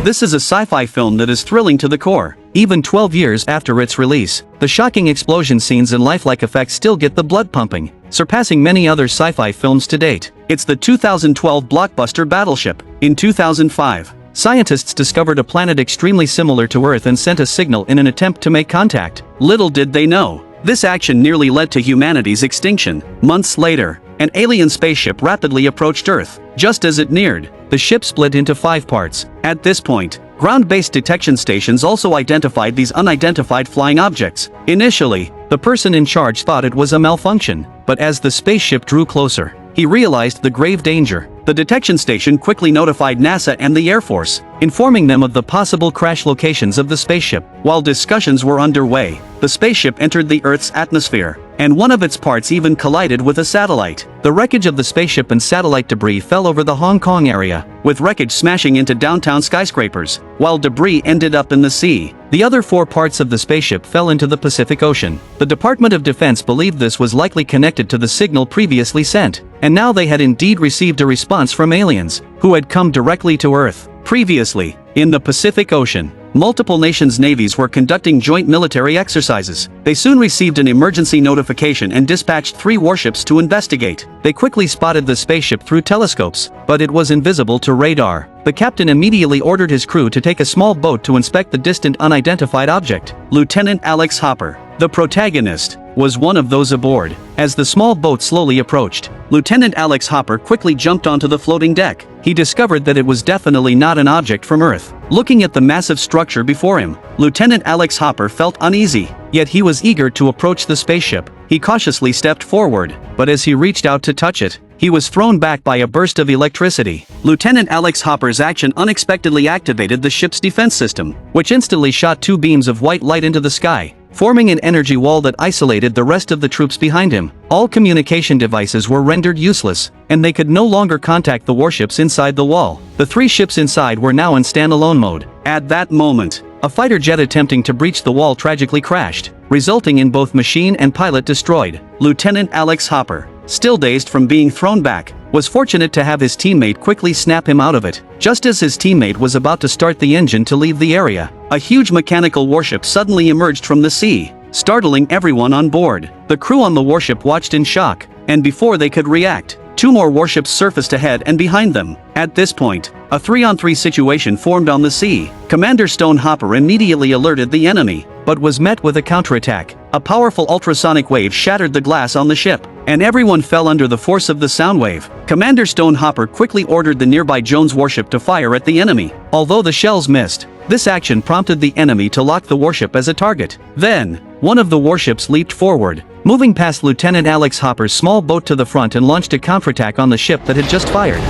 This is a sci-fi film that is thrilling to the core. Even 12 years after its release, the shocking explosion scenes and lifelike effects still get the blood pumping, surpassing many other sci-fi films to date. It's the 2012 blockbuster Battleship. In 2005, scientists discovered a planet extremely similar to Earth and sent a signal in an attempt to make contact. Little did they know, this action nearly led to humanity's extinction. Months later, an alien spaceship rapidly approached Earth. Just as it neared, the ship split into 5 parts. At this point, ground-based detection stations also identified these unidentified flying objects. Initially, the person in charge thought it was a malfunction, but as the spaceship drew closer, he realized the grave danger. The detection station quickly notified NASA and the Air Force, informing them of the possible crash locations of the spaceship. While discussions were underway, the spaceship entered the Earth's atmosphere, and one of its parts even collided with a satellite. The wreckage of the spaceship and satellite debris fell over the Hong Kong area, with wreckage smashing into downtown skyscrapers, while debris ended up in the sea. The other 4 parts of the spaceship fell into the Pacific Ocean. The Department of Defense believed this was likely connected to the signal previously sent, and now they had indeed received a response from aliens, who had come directly to Earth. Previously, in the Pacific Ocean, multiple nations' navies were conducting joint military exercises. They soon received an emergency notification and dispatched 3 warships to investigate. They quickly spotted the spaceship through telescopes, but it was invisible to radar. The captain immediately ordered his crew to take a small boat to inspect the distant unidentified object. Lieutenant Alex Hopper, the protagonist, was one of those aboard. As the small boat slowly approached, Lieutenant Alex Hopper quickly jumped onto the floating deck. He discovered that it was definitely not an object from Earth. Looking at the massive structure before him, Lieutenant Alex Hopper felt uneasy, yet he was eager to approach the spaceship. He cautiously stepped forward, but as he reached out to touch it, he was thrown back by a burst of electricity. Lieutenant Alex Hopper's action unexpectedly activated the ship's defense system, which instantly shot 2 beams of white light into the sky, forming an energy wall that isolated the rest of the troops behind him. All communication devices were rendered useless, and they could no longer contact the warships inside the wall. The 3 ships inside were now in standalone mode. At that moment, a fighter jet attempting to breach the wall tragically crashed, resulting in both machine and pilot destroyed. Lieutenant Alex Hopper, still dazed from being thrown back, was fortunate to have his teammate quickly snap him out of it. Just as his teammate was about to start the engine to leave the area, a huge mechanical warship suddenly emerged from the sea, startling everyone on board. The crew on the warship watched in shock, and before they could react, 2 more warships surfaced ahead and behind them. At this point, a 3-on-3 situation formed on the sea. Commander Stone Hopper immediately alerted the enemy, but was met with a counterattack. A powerful ultrasonic wave shattered the glass on the ship, and everyone fell under the force of the sound wave. Commander Stone Hopper quickly ordered the nearby Jones warship to fire at the enemy. Although the shells missed, this action prompted the enemy to lock the warship as a target. Then, one of the warships leaped forward, moving past Lieutenant Alex Hopper's small boat to the front and launched a counterattack on the ship that had just fired.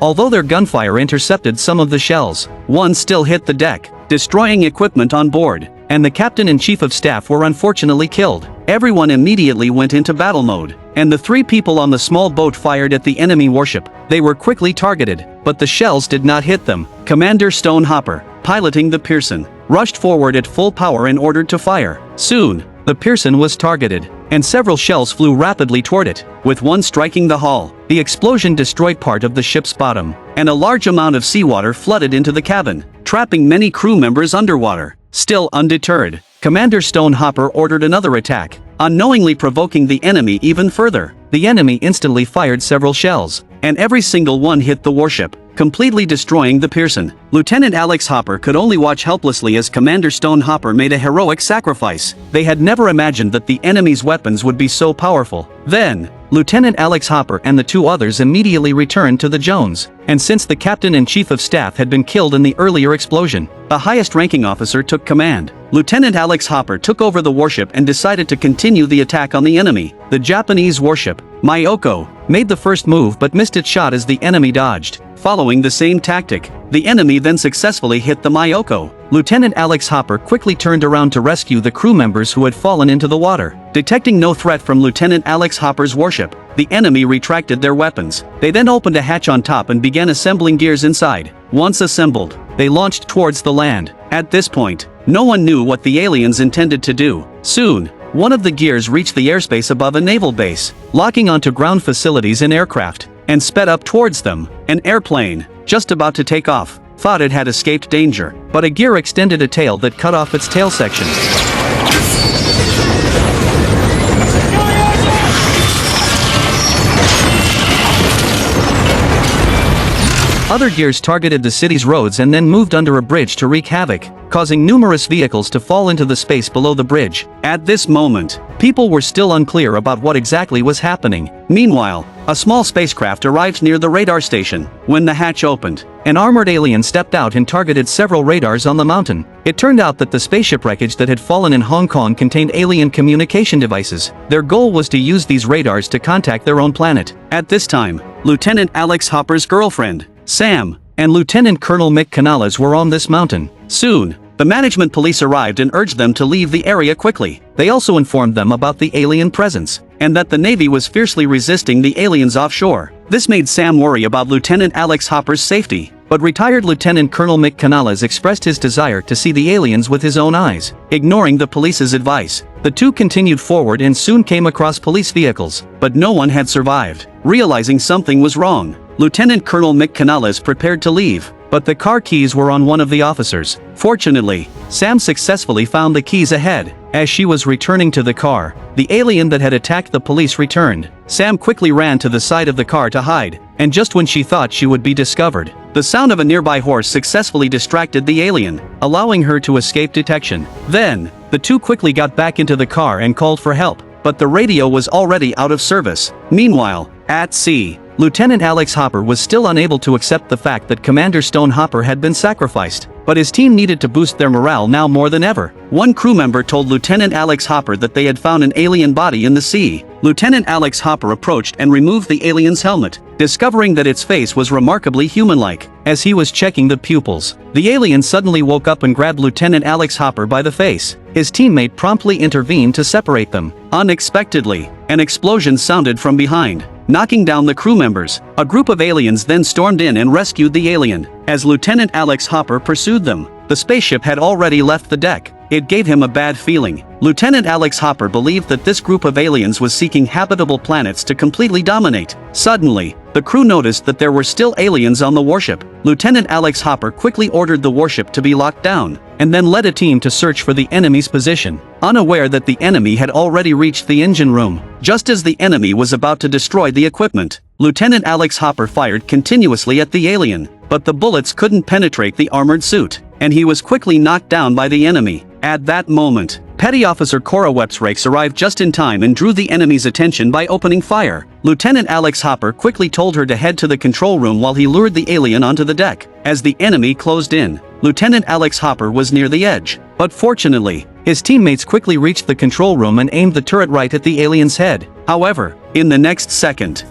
Although their gunfire intercepted some of the shells, one still hit the deck, destroying equipment on board, and the captain and chief of staff were unfortunately killed. Everyone immediately went into battle mode, and the 3 people on the small boat fired at the enemy warship. They were quickly targeted, but the shells did not hit them. Commander Stone Hopper, piloting the Pearson, rushed forward at full power and ordered to fire. Soon, the Pearson was targeted, and several shells flew rapidly toward it, with one striking the hull. The explosion destroyed part of the ship's bottom, and a large amount of seawater flooded into the cabin, trapping many crew members underwater. Still undeterred, Commander Stone Hopper ordered another attack, unknowingly provoking the enemy even further. The enemy instantly fired several shells, and every single one hit the warship, completely destroying the Pearson. Lieutenant Alex Hopper could only watch helplessly as Commander Stone Hopper made a heroic sacrifice. They had never imagined that the enemy's weapons would be so powerful. Then, Lieutenant Alex Hopper and the 2 others immediately returned to the Jones, and since the captain and chief of staff had been killed in the earlier explosion, the highest-ranking officer took command. Lieutenant Alex Hopper took over the warship and decided to continue the attack on the enemy. The Japanese warship, Myoko, made the first move but missed its shot as the enemy dodged. Following the same tactic, the enemy then successfully hit the Myoko. Lieutenant Alex Hopper quickly turned around to rescue the crew members who had fallen into the water. Detecting no threat from Lieutenant Alex Hopper's warship, the enemy retracted their weapons. They then opened a hatch on top and began assembling gears inside. Once assembled, they launched towards the land. At this point, no one knew what the aliens intended to do. Soon, one of the gears reached the airspace above a naval base, locking onto ground facilities and aircraft. and sped up towards them. An airplane, just about to take off, thought it had escaped danger, but a gear extended a tail that cut off its tail section. Other gears targeted the city's roads and then moved under a bridge to wreak havoc, causing numerous vehicles to fall into the space below the bridge. At this moment, people were still unclear about what exactly was happening. Meanwhile, a small spacecraft arrived near the radar station. When the hatch opened, an armored alien stepped out and targeted several radars on the mountain. It turned out that the spaceship wreckage that had fallen in Hong Kong contained alien communication devices. Their goal was to use these radars to contact their own planet. At this time, Lieutenant Alex Hopper's girlfriend, Sam, and Lieutenant Colonel Mick Canales were on this mountain. Soon, the management police arrived and urged them to leave the area quickly. They also informed them about the alien presence, and that the Navy was fiercely resisting the aliens offshore. This made Sam worry about Lieutenant Alex Hopper's safety, but retired Lieutenant Colonel Mick Canales expressed his desire to see the aliens with his own eyes. Ignoring the police's advice, the two continued forward and soon came across police vehicles, but no one had survived. Realizing something was wrong, Lieutenant Colonel Mick Canales prepared to leave, but the car keys were on one of the officers. Fortunately, Sam successfully found the keys ahead. As she was returning to the car, the alien that had attacked the police returned. Sam quickly ran to the side of the car to hide, and just when she thought she would be discovered, the sound of a nearby horse successfully distracted the alien, allowing her to escape detection. Then, the two quickly got back into the car and called for help, but the radio was already out of service. Meanwhile, at sea, Lieutenant Alex Hopper was still unable to accept the fact that Commander Stone Hopper had been sacrificed, but his team needed to boost their morale now more than ever. One crew member told Lieutenant Alex Hopper that they had found an alien body in the sea. Lieutenant Alex Hopper approached and removed the alien's helmet, discovering that its face was remarkably human-like. As he was checking the pupils, the alien suddenly woke up and grabbed Lieutenant Alex Hopper by the face. His teammate promptly intervened to separate them. Unexpectedly, an explosion sounded from behind, knocking down the crew members. A group of aliens then stormed in and rescued the alien. As Lieutenant Alex Hopper pursued them, the spaceship had already left the deck. It gave him a bad feeling. Lieutenant Alex Hopper believed that this group of aliens was seeking habitable planets to completely dominate. Suddenly, the crew noticed that there were still aliens on the warship. Lieutenant Alex Hopper quickly ordered the warship to be locked down, and then led a team to search for the enemy's position, unaware that the enemy had already reached the engine room. Just as the enemy was about to destroy the equipment, Lieutenant Alex Hopper fired continuously at the alien, but the bullets couldn't penetrate the armored suit, and he was quickly knocked down by the enemy. At that moment, Petty Officer Cora Wepsrakes arrived just in time and drew the enemy's attention by opening fire. Lieutenant Alex Hopper quickly told her to head to the control room while he lured the alien onto the deck. As the enemy closed in, Lieutenant Alex Hopper was near the edge, but fortunately, his teammates quickly reached the control room and aimed the turret right at the alien's head. However, in the next second,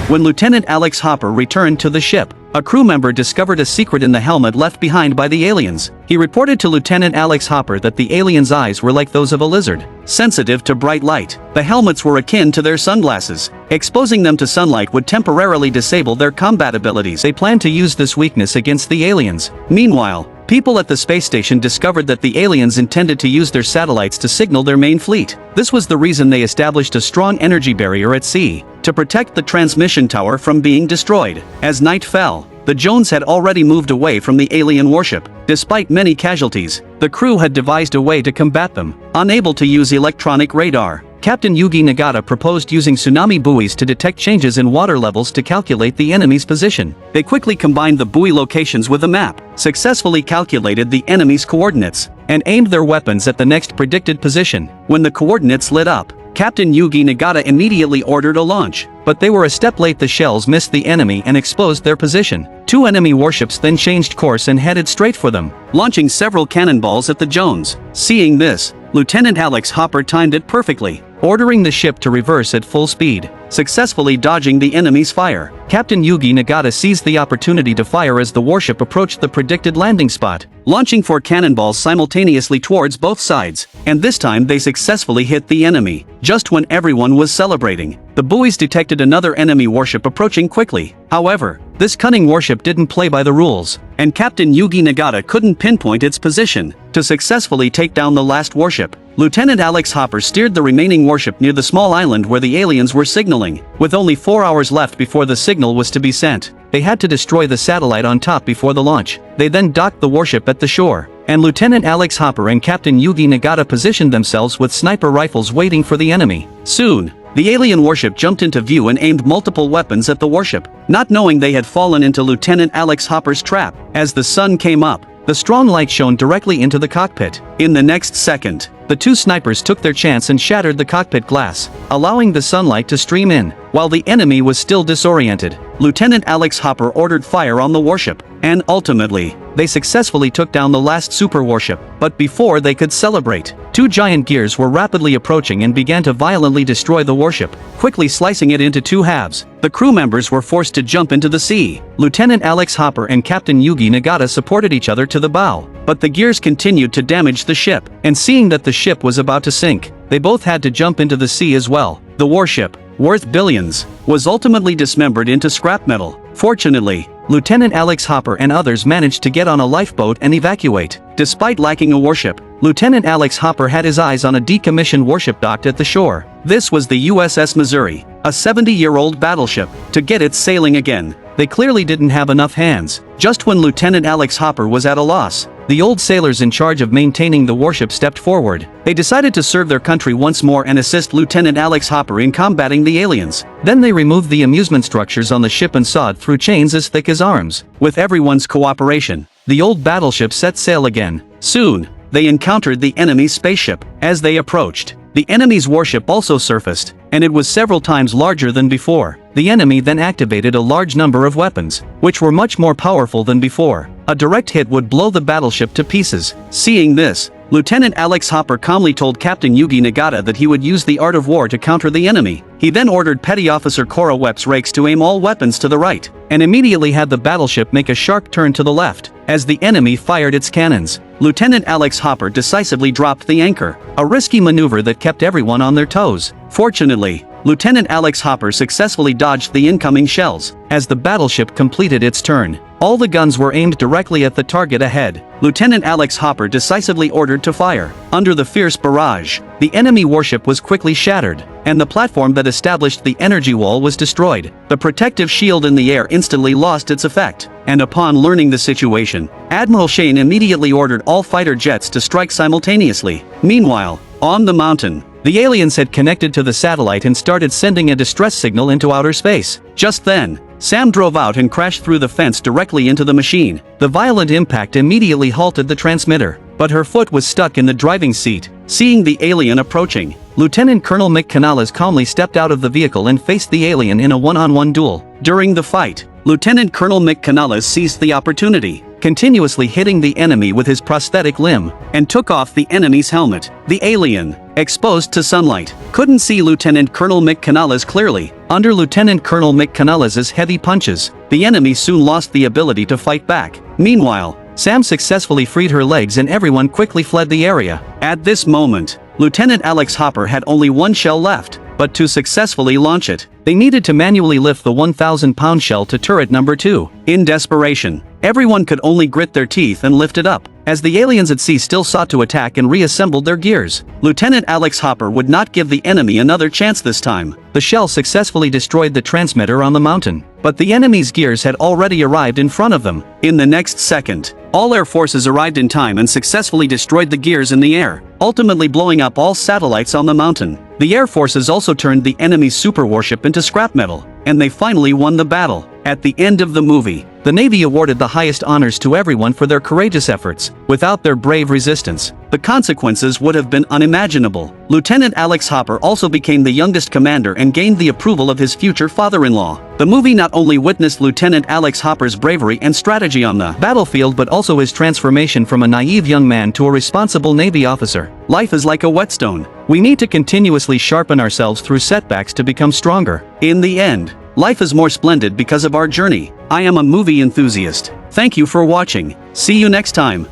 when Lieutenant Alex Hopper returned to the ship, a crew member discovered a secret in the helmet left behind by the aliens. He reported to Lieutenant Alex Hopper that the aliens' eyes were like those of a lizard, sensitive to bright light. The helmets were akin to their sunglasses. Exposing them to sunlight would temporarily disable their combat abilities. They planned to use this weakness against the aliens. Meanwhile, people at the space station discovered that the aliens intended to use their satellites to signal their main fleet. This was the reason they established a strong energy barrier at sea, to protect the transmission tower from being destroyed. As night fell, the Jones had already moved away from the alien warship. Despite many casualties, the crew had devised a way to combat them. Unable to use electronic radar, Captain Yugi Nagata proposed using tsunami buoys to detect changes in water levels to calculate the enemy's position. They quickly combined the buoy locations with a map, successfully calculated the enemy's coordinates, and aimed their weapons at the next predicted position. When the coordinates lit up, Captain Yugi Nagata immediately ordered a launch, but they were a step late. The shells missed the enemy and exposed their position. Two enemy warships then changed course and headed straight for them, launching several cannonballs at the Jones. Seeing this, Lieutenant Alex Hopper timed it perfectly, ordering the ship to reverse at full speed, successfully dodging the enemy's fire. Captain Yugi Nagata seized the opportunity to fire as the warship approached the predicted landing spot, launching 4 cannonballs simultaneously towards both sides, and this time they successfully hit the enemy. Just when everyone was celebrating, the buoys detected another enemy warship approaching quickly. However, this cunning warship didn't play by the rules, and Captain Yugi Nagata couldn't pinpoint its position. To successfully take down the last warship, Lieutenant Alex Hopper steered the remaining warship near the small island where the aliens were signaling. With only 4 hours left before the signal was to be sent, they had to destroy the satellite on top before the launch. They then docked the warship at the shore, and Lieutenant Alex Hopper and Captain Yugi Nagata positioned themselves with sniper rifles waiting for the enemy. Soon, the alien warship jumped into view and aimed multiple weapons at the warship, not knowing they had fallen into Lieutenant Alex Hopper's trap. As the sun came up, the strong light shone directly into the cockpit. In the next second, the two snipers took their chance and shattered the cockpit glass, allowing the sunlight to stream in. While the enemy was still disoriented, Lieutenant Alex Hopper ordered fire on the warship, and ultimately, they successfully took down the last super warship. But before they could celebrate, two giant gears were rapidly approaching and began to violently destroy the warship, quickly slicing it into two halves. The crew members were forced to jump into the sea. Lieutenant Alex Hopper and Captain Yugi Nagata supported each other to the bow, but the gears continued to damage the ship, and seeing that the ship was about to sink, they both had to jump into the sea as well. The warship, worth billions, was ultimately dismembered into scrap metal. Fortunately, Lieutenant Alex Hopper and others managed to get on a lifeboat and evacuate. Despite lacking a warship, Lieutenant Alex Hopper had his eyes on a decommissioned warship docked at the shore. This was the USS Missouri, a 70-year-old battleship. To get it sailing again, they clearly didn't have enough hands. Just when Lieutenant Alex Hopper was at a loss, the old sailors in charge of maintaining the warship stepped forward. They decided to serve their country once more and assist Lieutenant Alex Hopper in combating the aliens. Then they removed the amusement structures on the ship and sawed through chains as thick as arms. With everyone's cooperation, the old battleship set sail again. Soon, they encountered the enemy's spaceship. As they approached, the enemy's warship also surfaced, and it was several times larger than before. The enemy then activated a large number of weapons, which were much more powerful than before. A direct hit would blow the battleship to pieces. Seeing this, Lieutenant Alex Hopper calmly told Captain Yugi Nagata that he would use the art of war to counter the enemy. He then ordered Petty Officer Kora Weps Rakes to aim all weapons to the right, and immediately had the battleship make a sharp turn to the left. As the enemy fired its cannons, Lieutenant Alex Hopper decisively dropped the anchor, a risky maneuver that kept everyone on their toes. Fortunately, Lieutenant Alex Hopper successfully dodged the incoming shells. As the battleship completed its turn, all the guns were aimed directly at the target ahead. Lieutenant Alex Hopper decisively ordered to fire. Under the fierce barrage, the enemy warship was quickly shattered, and the platform that established the energy wall was destroyed. The protective shield in the air instantly lost its effect, and upon learning the situation, Admiral Shane immediately ordered all fighter jets to strike simultaneously. Meanwhile, on the mountain, the aliens had connected to the satellite and started sending a distress signal into outer space. Just then, Sam drove out and crashed through the fence directly into the machine. The violent impact immediately halted the transmitter, but her foot was stuck in the driving seat. Seeing the alien approaching, Lieutenant Colonel Mick Canales calmly stepped out of the vehicle and faced the alien in a one-on-one duel. During the fight, Lieutenant Colonel Mick Canales seized the opportunity, continuously hitting the enemy with his prosthetic limb, and took off the enemy's helmet. The alien, exposed to sunlight, couldn't see Lieutenant Colonel Mick Canales clearly. Under Lieutenant Colonel Mick Canales' heavy punches, the enemy soon lost the ability to fight back. Meanwhile, Sam successfully freed her legs and everyone quickly fled the area. At this moment, Lieutenant Alex Hopper had only one shell left, but to successfully launch it, they needed to manually lift the 1,000-pound shell to turret number 2. In desperation, everyone could only grit their teeth and lift it up. As the aliens at sea still sought to attack and reassembled their gears, Lieutenant Alex Hopper would not give the enemy another chance this time. The shell successfully destroyed the transmitter on the mountain, but the enemy's gears had already arrived in front of them. In the next second, all air forces arrived in time and successfully destroyed the gears in the air, ultimately blowing up all satellites on the mountain. The air forces also turned the enemy's super warship into scrap metal, and they finally won the battle. At the end of the movie, the Navy awarded the highest honors to everyone for their courageous efforts. Without their brave resistance, the consequences would have been unimaginable. Lieutenant Alex Hopper also became the youngest commander and gained the approval of his future father-in-law. The movie not only witnessed Lieutenant Alex Hopper's bravery and strategy on the battlefield but also his transformation from a naive young man to a responsible Navy officer. Life is like a whetstone. We need to continuously sharpen ourselves through setbacks to become stronger. In the end, life is more splendid because of our journey. I am a movie enthusiast. Thank you for watching. See you next time.